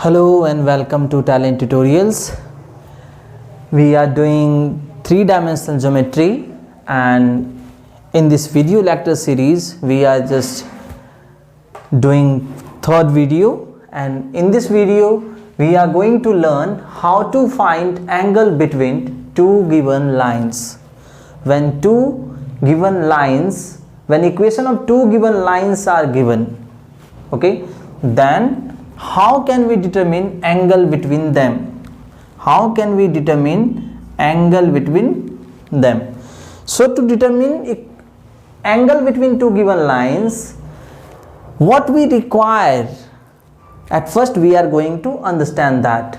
Hello and welcome to Talent Tutorials. We are doing three-dimensional geometry, and in this video lecture series we are just doing third video, and in this video we are going to learn how to find angle between two given lines. When equation of two given lines are given, okay, then how can we determine angle between them? How can we determine angle between them? So to determine angle between two given lines, what we require, at first we are going to understand that.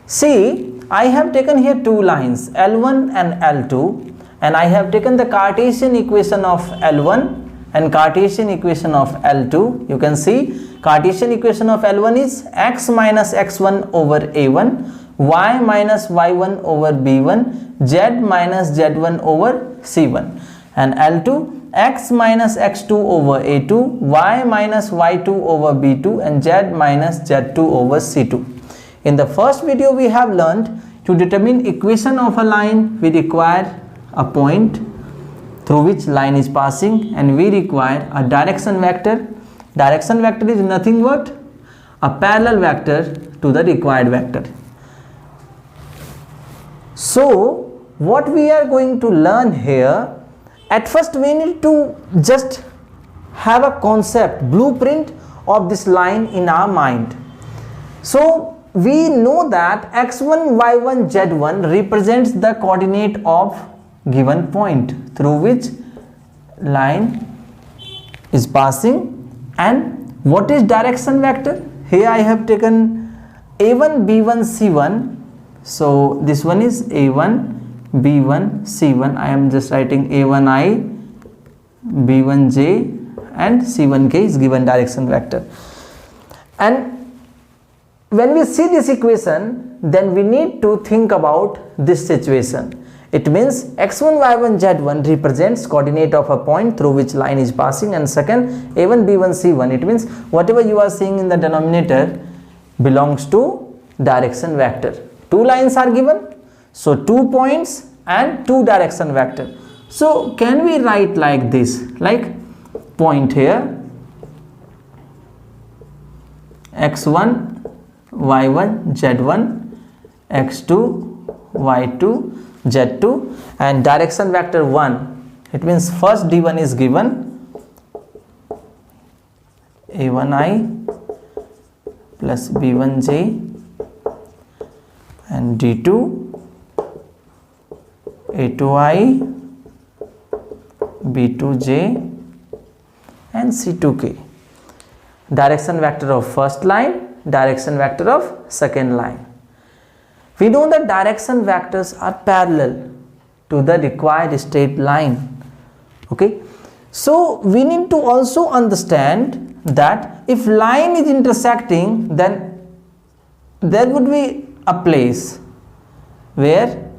See, I have taken here two lines L1 and L2, and I have taken the Cartesian equation of L1 and Cartesian equation of L2. You can see Cartesian equation of L1 is x minus x1 over a1, y minus y1 over b1, z minus z1 over c1, and L2 x minus x2 over a2, y minus y2 over b2, and z minus z2 over c2. In the first video we have learned to determine equation of a line we require a point through which line is passing, and we require a direction vector. Direction vector is nothing but a parallel vector to the required vector. So what we are going to learn here, at first we need to just have a concept, blueprint of this line in our mind. So we know that x1, y1, z1 represents the coordinate of given point through which line is passing. And what is direction vector? Here I have taken a1, b1, c1. So this one is a1, b1, c1. I am just writing a1i, b1j, and c1k is given direction vector. And when we see this equation, then we need to think about this situation. It means x1, y1, z1 represents coordinate of a point through which line is passing, and second a1, b1, c1. It means whatever you are seeing in the denominator belongs to direction vector. Two lines are given, so 2 points and two direction vector. So can we write like this, like point here x1, y1, z1, x2, y2, z2, and direction vector 1. It means first d1 is given a1i plus b1j, and d2 a2i, b2j, and c2k. Direction vector of first line, direction vector of second line. We know that direction vectors are parallel to the required straight line. Okay, so we need to also understand that if line is intersecting, then there would be a place where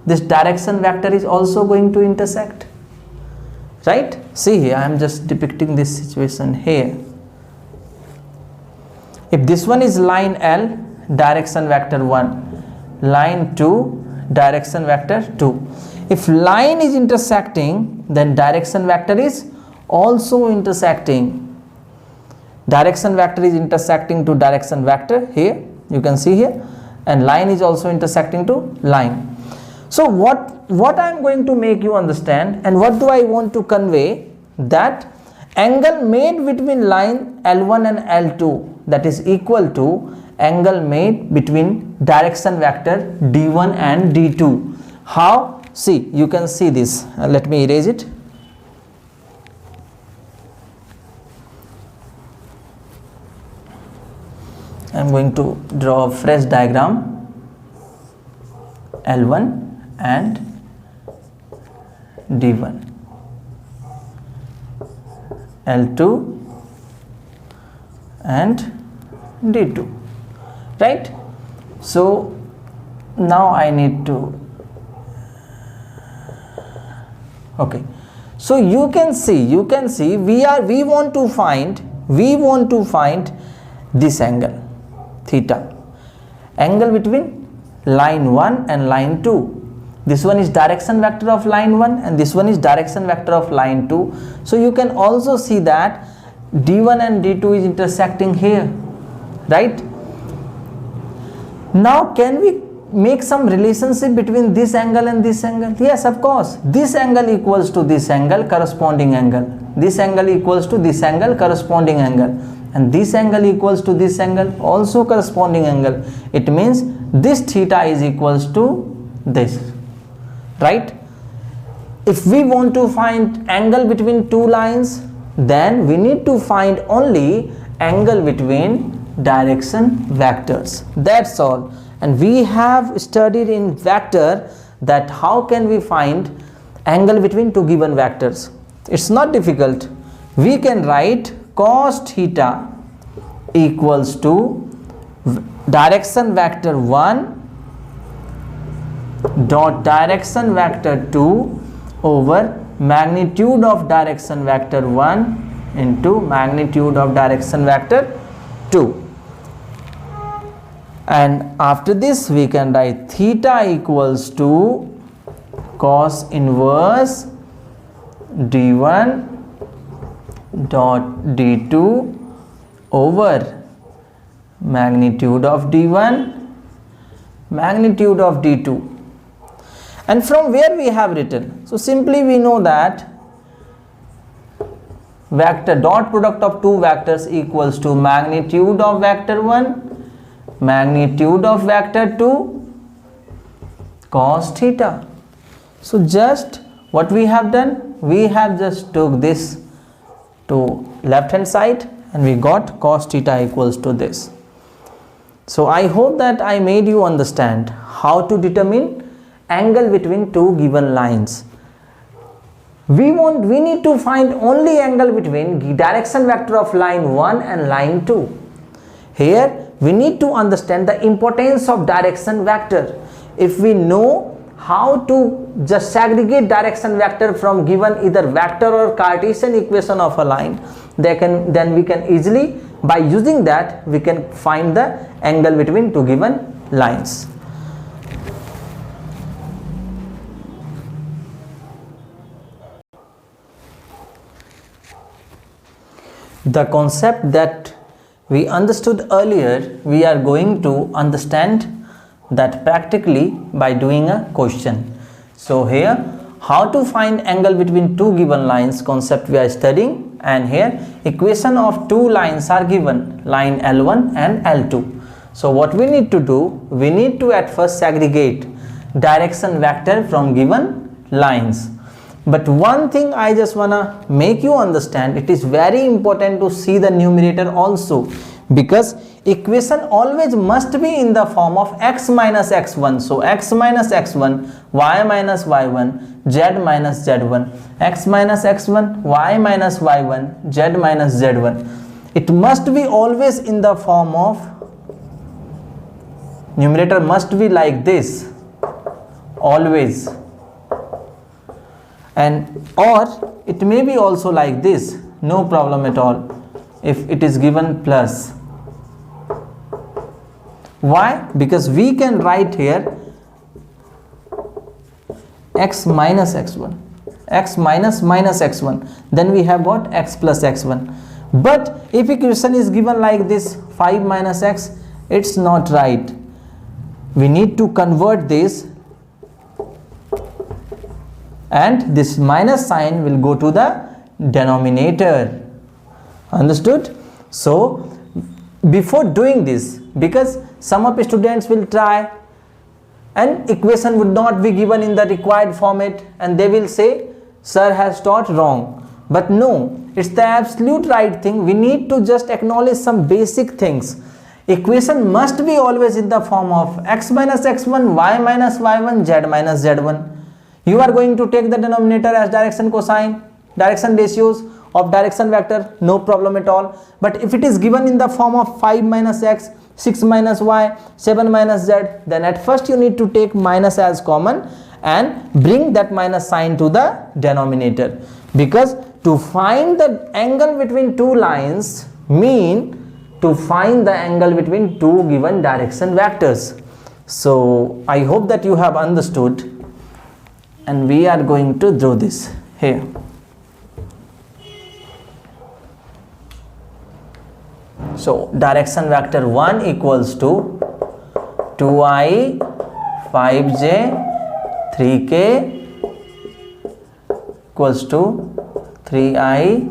this direction vector is also going to intersect, right? See here, I am just depicting this situation here. If this one is line L, direction vector 1, line 2, direction vector 2. If line is intersecting, then direction vector is also intersecting. Direction vector is intersecting to direction vector here, you can see here, and line is also intersecting to line. So what I am going to make you understand, and what do I want to convey, that angle made between line L1 and L2, that is equal to angle made between direction vector d1 and d2. How? See, you can see this. Let me erase it. I am going to draw a fresh diagram. L1 and d1, L2 and d2, right? So now I need to, okay, so you can see we want to find We want to find this angle, theta. Angle between line 1 and line 2. This one is direction vector of line 1 and this one is direction vector of line 2. So you can also see that D1 and D2 is intersecting here, right? Now can we make some relationship between this angle and this angle? Yes, of course. This angle equals to this angle, corresponding angle. This angle equals to this angle, corresponding angle. And this angle equals to this angle, also corresponding angle. It means this theta is equals to this, right? If we want to find angle between two lines, then we need to find only angle between direction vectors. That's all. And we have studied in vector that how can we find angle between two given vectors. It's not difficult. We can write cos theta equals to direction vector 1 dot direction vector 2 over magnitude of direction vector 1 into magnitude of direction vector 2. And after this we can write theta equals to cos inverse d1 dot d2 over magnitude of d1 magnitude of d2. And from where we have written? So simply we know that vector dot product of two vectors equals to magnitude of vector 1 magnitude of vector 2 cos theta. So just what we have done, we have just took this to left hand side and we got cos theta equals to this. So I hope that I made you understand how to determine angle between two given lines. We need to find only angle between direction vector of line 1 and line 2. Here we need to understand the importance of direction vector. If we know how to just segregate direction vector from given either vector or Cartesian equation of a line, then we can easily, by using that, we can find the angle between two given lines. The concept that we understood earlier, we are going to understand that practically by doing a question. So here, how to find angle between two given lines concept we are studying, and here equation of two lines are given, line L1 and L2. So what we need to do, we need to at first segregate direction vector from given lines. But one thing I just wanna make you understand, it is very important to see the numerator also, because equation always must be in the form of x minus x1. So x minus x1, y minus y1, z minus z1, x minus x1, y minus y1, z minus z1. It must be always in the form of, numerator must be like this, always. And or it may be also like this, no problem at all, if it is given plus. Why? Because we can write here x minus x1, x minus minus x1, then we have got x plus x1. But if equation is given like this, 5 minus x, it's not right. We need to convert this, and this minus sign will go to the denominator. Understood? So before doing this, because some of the students will try and equation would not be given in the required format and they will say sir has taught wrong. But no, it's the absolute right thing. We need to just acknowledge some basic things. Equation must be always in the form of x minus x1, y minus y1, z minus z1. You are going to take the denominator as direction cosine, direction ratios of direction vector, no problem at all. But if it is given in the form of 5 minus x, 6 minus y, 7 minus z, then at first you need to take minus as common and bring that minus sign to the denominator. Because to find the angle between two lines, mean to find the angle between two given direction vectors. So I hope that you have understood, and we are going to draw this here. So direction vector 1 equals to 2i 5j 3k equals to 3i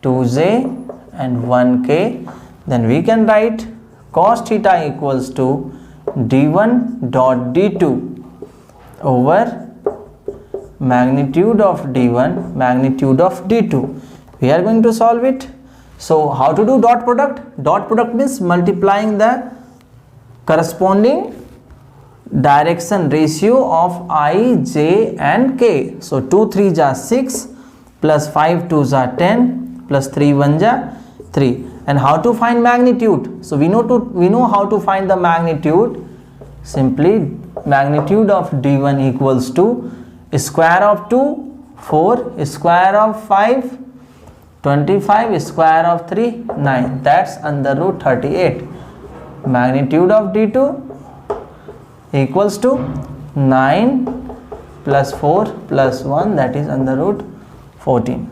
2j and 1k. Then we can write cos theta equals to d1 dot d2 over magnitude of d1 magnitude of d2. We are going to solve it. So how to do dot product? Dot product means multiplying the corresponding direction ratio of I, j and k. So 2 3 ja 6 plus 5 2 ja 10 plus 3 1 ja 3. And how to find magnitude? So we know how to find the magnitude. Simply magnitude of d1 equals to square of 2 4 square of 5 25 square of 3 9, that's under root 38. Magnitude of d2 equals to 9 plus 4 plus 1, that is under root 14.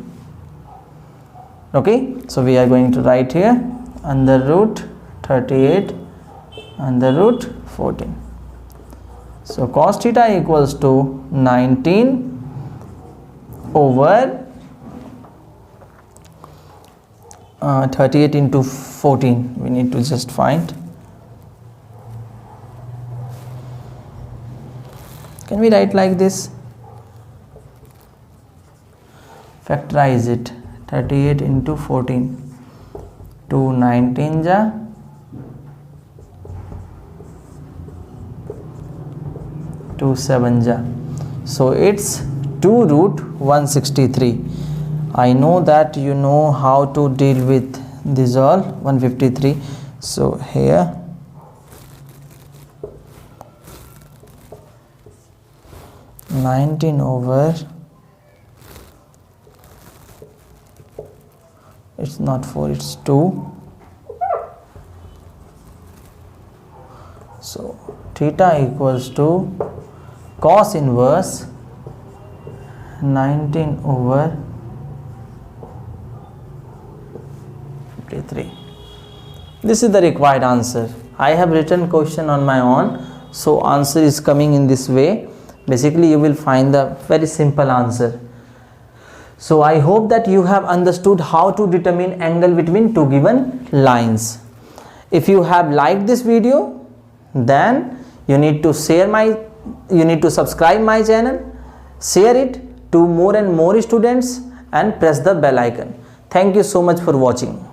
Okay, so we are going to write here under root 38 under root 14. So cos theta equals to 19 over 38 into 14. We need to just find. Can we write like this? Factorize it. 38 into 14. 2 19 ja 2 7 ja. So it's 2 root 163. I know that you know how to deal with this all 153. So here (19 over) it's not 4, it's 2. So theta equals to cos inverse 19 over 53. This is the required answer. I have written question on my own, so answer is coming in this way. Basically you will find the very simple answer. So I hope that you have understood how to determine angle between two given lines. If you have liked this video, then you need to subscribe my channel, share it to more and more students, and press the bell icon. Thank you so much for watching.